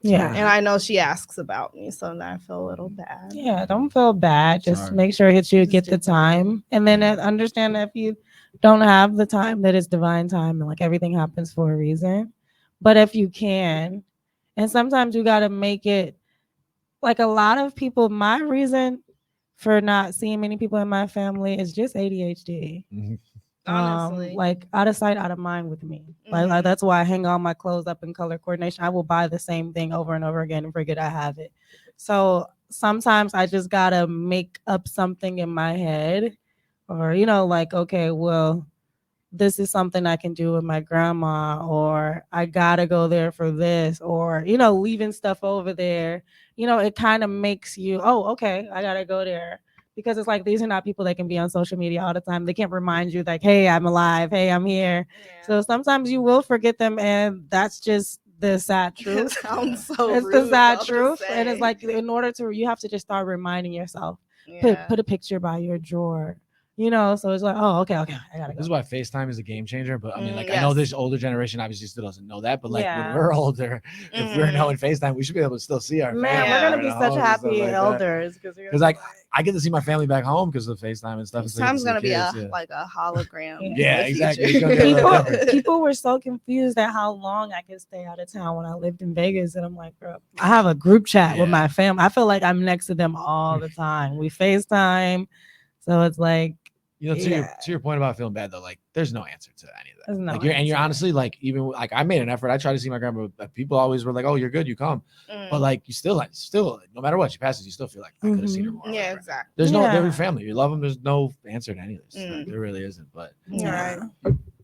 Yeah. And I know she asks about me, so now I feel a little bad. Yeah, don't feel bad. Just Sorry. make sure that you Just get do the that. time, and then understand that if you don't have the time, that it's divine time, and like everything happens for a reason. But if you can, and sometimes you got to make it like a lot of people. My reason for not seeing many people in my family is just ADHD. Honestly. Like out of sight, out of mind with me. Like that's why I hang all my clothes up in color coordination. I will buy the same thing over and over again and forget I have it. So sometimes I just gotta make up something in my head, or like, okay, well, this is something I can do with my grandma, or I gotta go there for this, or leaving stuff over there. It kind of makes you, oh, okay, I gotta go there. Because it's like these are not people that can be on social media all the time. They can't remind you like, hey, I'm alive. Hey, I'm here. Yeah. So sometimes you will forget them, and that's just the sad It truth. sounds so It's rude. the sad though, to truth. And it's say. like you have to just start reminding yourself. Yeah. Put a picture by your drawer. So it's like, oh, okay, I gotta go. This is why FaceTime is a game changer. But I mean, like, I yes. know this older generation obviously still doesn't know that. But like when Yeah. we're older, if we're knowing FaceTime, we should be able to still see our Man, family. we're gonna in be our such homes and stuff happy like that. elders Because like I get to see my family back home because of FaceTime and stuff. This so I get to time's see gonna be kids, like a hologram. Yeah, in the exactly. future. It's gonna be a little different. people were so confused at how long I could stay out of town when I lived in Vegas, and I'm like, bro, I have a group chat with my family. I feel like I'm next to them all the time. We FaceTime, so it's like, to your point about feeling bad though, like there's no answer to any of that. There's no Like you're answer. honestly like even like I made an effort. I tried to see my grandma. But people always were like, "Oh, you're good, you come." But like you still no matter what she passes, you still feel like I could have seen her more. Yeah, whatever. exactly. There's no, they're Yeah. your family. You love them. There's no answer to any of this. Like, there really isn't. But Yeah.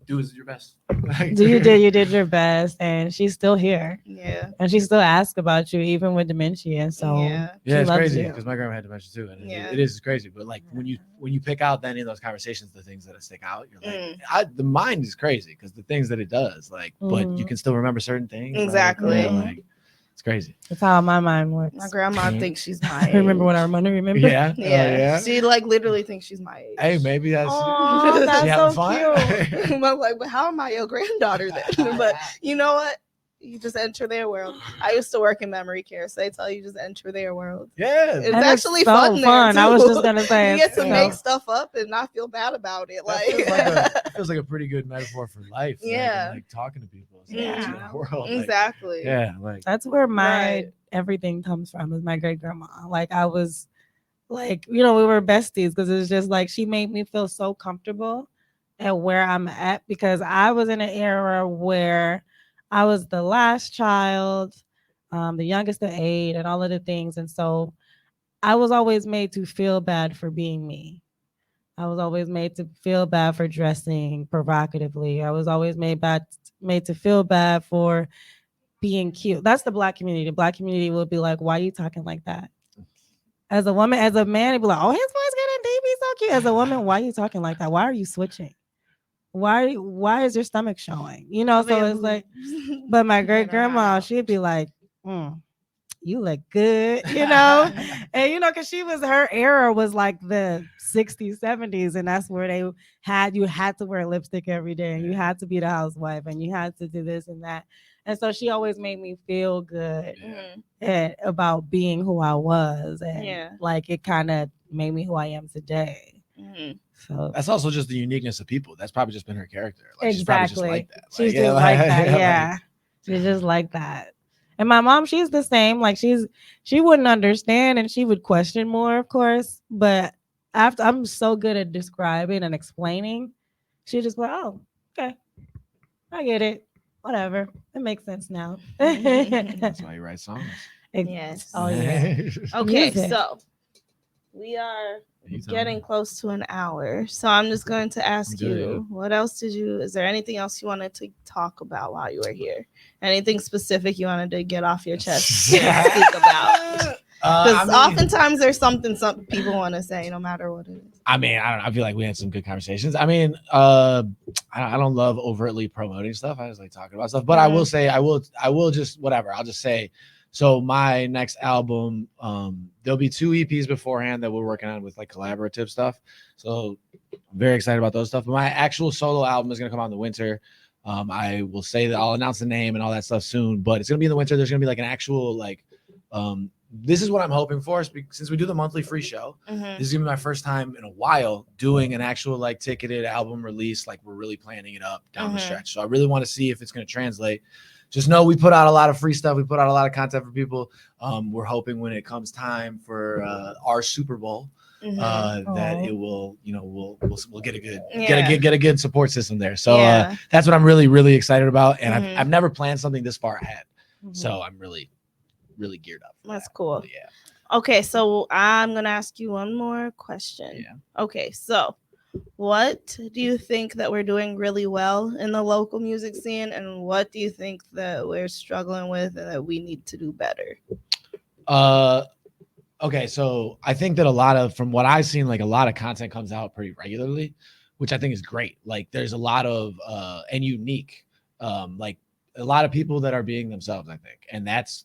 do your best. You did your best, and she's still here. Yeah. And she still asks about you even with dementia. So Yeah. Yeah, she it's loves crazy you. because my grandma had dementia too, and Yeah. it is crazy. But like when you pick out then in those conversations the things that stick out, you're like, the mind is crazy because the things that it does, like, but you can still remember certain things. Exactly. Like it's crazy. That's how my mind works. My grandma thinks she's my age. Remember what I remember? Yeah. Yeah. She like literally thinks she's my age. Hey, maybe that's Oh, she that's having so fun? cute. But like, but how am I your granddaughter then? But you know what? You just enter their world. I used to work in memory care, so they tell you just enter their world. Yeah. It's And actually so fun. fun. There I was too. just gonna say, you get to it's make so- stuff up and not feel bad about it. That Like, feels like a pretty good metaphor for life. Yeah. Like talking to people. It's Yeah. like, the world. Like, exactly. yeah. Like That's where my Right. everything comes from, is my great grandma. Like I was like, we were besties because it's just like she made me feel so comfortable at where I'm at, because I was in an era where I was the last child, the youngest of 8, and all of the things. And so I was always made to feel bad for being me. I was always made to feel bad for dressing provocatively. I was always made to feel bad for being cute. That's the Black community. The Black community will be like, why are you talking like that? As a woman, as a man, it'd be like, oh, his voice getting deep, he's so cute. As a woman, why are you talking like that? Why are you switching? Why is your stomach showing? So it's like, but my great grandma, she'd be like, you look good, and because her era was like the 60s, 70s, and that's where you had to wear lipstick every day, and you had to be the housewife, and you had to do this and that. And so she always made me feel good about being who I was, and like it kind of made me who I am today. So that's also just the uniqueness of people. That's probably just been her character. Like, exactly. She's probably just like that. She's just like that. Yeah. She's just like that. And my mom, she's the same. Like she wouldn't understand, and she would question more, of course. But after I'm so good at describing and explaining, she just went, oh, okay, I get it. Whatever. It makes sense now. That's why you write songs. Yes. Oh yeah. Okay, Music. so we are getting close to an hour. So I'm just going to ask you, what else is there anything else you wanted to talk about while you were here? Anything specific you wanted to get off your chest to speak about? Because oftentimes there's something some people want to say, no matter what it is. I mean, I don't know. I feel like we had some good conversations. I mean, I don't love overtly promoting stuff. I just like talking about stuff. But I will say, I will just whatever. I'll just say, so my next album, there'll be 2 EPs beforehand that we're working on with like collaborative stuff. So I'm very excited about those stuff. But my actual solo album is gonna come out in the winter. I will say that I'll announce the name and all that stuff soon, but it's gonna be in the winter. There's gonna be like an actual like this is what I'm hoping for, since we do the monthly free show. This is gonna be my first time in a while doing an actual like ticketed album release. Like we're really planning it up down the stretch. So I really want to see if it's gonna translate. Just know we put out a lot of free stuff. We put out a lot of content for people. We're hoping when it comes time for our Super Bowl, that it will, you know, we'll get a good get a good support system there. So that's what I'm really excited about. And I've never planned something this far ahead. So I'm really geared up. That's cool. Yeah. Okay, so I'm gonna ask you one more question. Yeah. Okay, so what do you think that we're doing really well in the local music scene, and what do you think that we're struggling with and that we need to do better? Okay, so I think that from what I've seen, like a lot of content comes out pretty regularly, which I think is great. Like there's a lot of and unique, like a lot of people that are being themselves, I think, and that's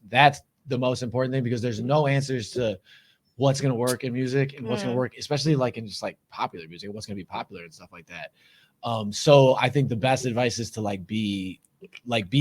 the most important thing, because there's no answers to what's going to work in music and what's going to work, especially like in just like popular music, what's going to be popular and stuff like that. So I think the best advice is to be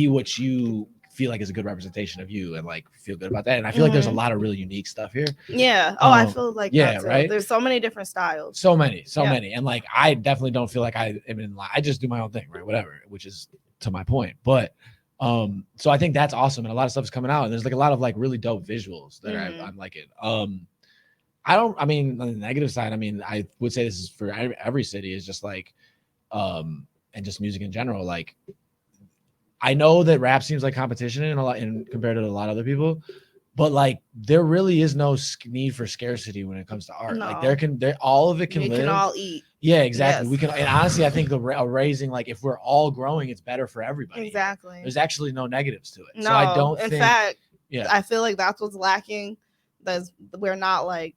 what you feel like is a good representation of you, and like feel good about that. And I feel like there's a lot of really unique stuff here. Yeah. I feel like that too. Right. There's so many different styles. So many. And like, I definitely don't feel like I am in line. I just do my own thing, right? Whatever, which is to my point. But so I think that's awesome. And a lot of stuff is coming out, and there's like a lot of like really dope visuals that I'm liking. On the negative side, I would say this is for every city, is just like, and just music in general. Like, I know that rap seems like competition compared to a lot of other people, but like there really is no need for scarcity when it comes to art. No. Like all of it can live. We can all eat. Yeah, exactly. Yes. We can, and honestly, I think raising, like if we're all growing, it's better for everybody. Exactly. There's actually no negatives to it. No, so I don't. In fact, I feel like that's what's lacking. We're not like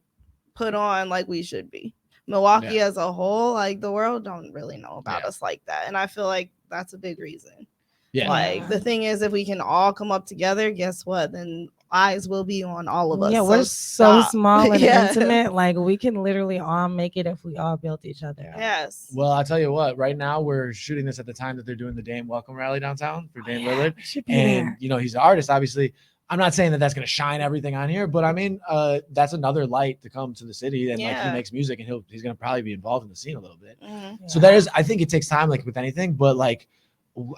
put on like we should be. Milwaukee as a whole, like the world don't really know about us like that, and I feel like that's a big reason. Yeah. Like the thing is, if we can all come up together, guess what? Then eyes will be on all of us. Yeah, we're so small and intimate. Like we can literally all make it if we all built each other up. Yes. Well, I'll tell you what. Right now, we're shooting this at the time that they're doing the Dame Welcome Rally downtown for Dame Lillard, and you know he's an artist. Obviously, I'm not saying that that's going to shine everything on here, but I mean, that's another light to come to the city, and like he makes music, and he's going to probably be involved in the scene a little bit. So I think it takes time, like with anything, but like.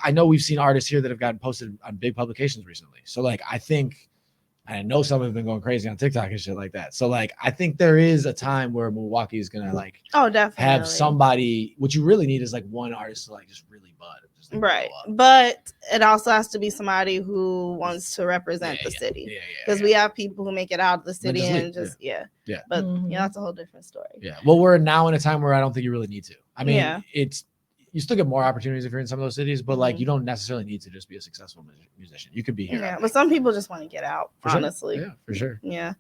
I know we've seen artists here that have gotten posted on big publications recently. So like, I know some have been going crazy on TikTok and shit like that. So like, I think there is a time where Milwaukee is going to like, definitely have somebody, what you really need is like one artist to like just really bud. Just, like, right. But it also has to be somebody who wants to represent the city. Because we have people who make it out of the city and just, But that's a whole different story. Yeah. Well, we're now in a time where I don't think you really need to. I mean, you still get more opportunities if you're in some of those cities, but like you don't necessarily need to just be a successful musician. You could be here. Yeah, but some people just want to get out, honestly. Yeah, for sure. Yeah.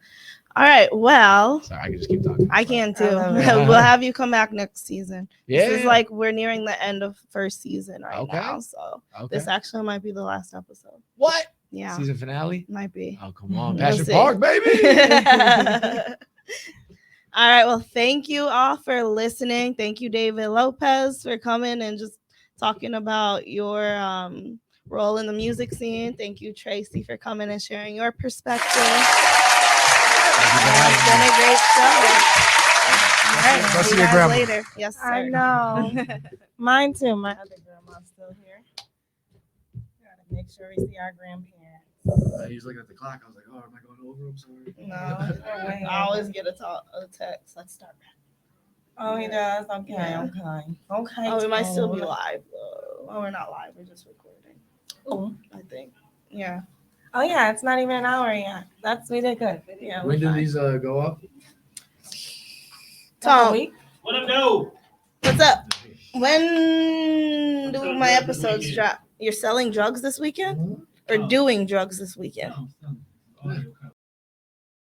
All right. Well, sorry, I can just keep talking. I can too. We'll have you come back next season. Yeah. This is like we're nearing the end of first season right now. So this actually might be the last episode. What? Yeah. Season finale? Might be. Oh, come on. Passion Park, baby. All right. Well, thank you all for listening. Thank you, David Lopez, for coming and just talking about your role in the music scene. Thank you, Tracy, for coming and sharing your perspective. It's been a great show. All right. See you guys later. Yes, sir. I know. Mine too. My other grandma's still here. Gotta make sure we see our grandparents. He was looking at the clock. I was like, "Oh, am I going over? I'm sorry." No, I always get a text. Let's start. Oh, he does. Okay, okay. Oh, we might still be live though. Oh, we're not live. We're just recording. Oh, I think. Yeah. Oh yeah, it's not even an hour yet. We did good. Yeah. When do these go up? Tom, what up, no? What's up? When do my episodes drop? You're selling drugs this weekend? Or doing drugs this weekend? No.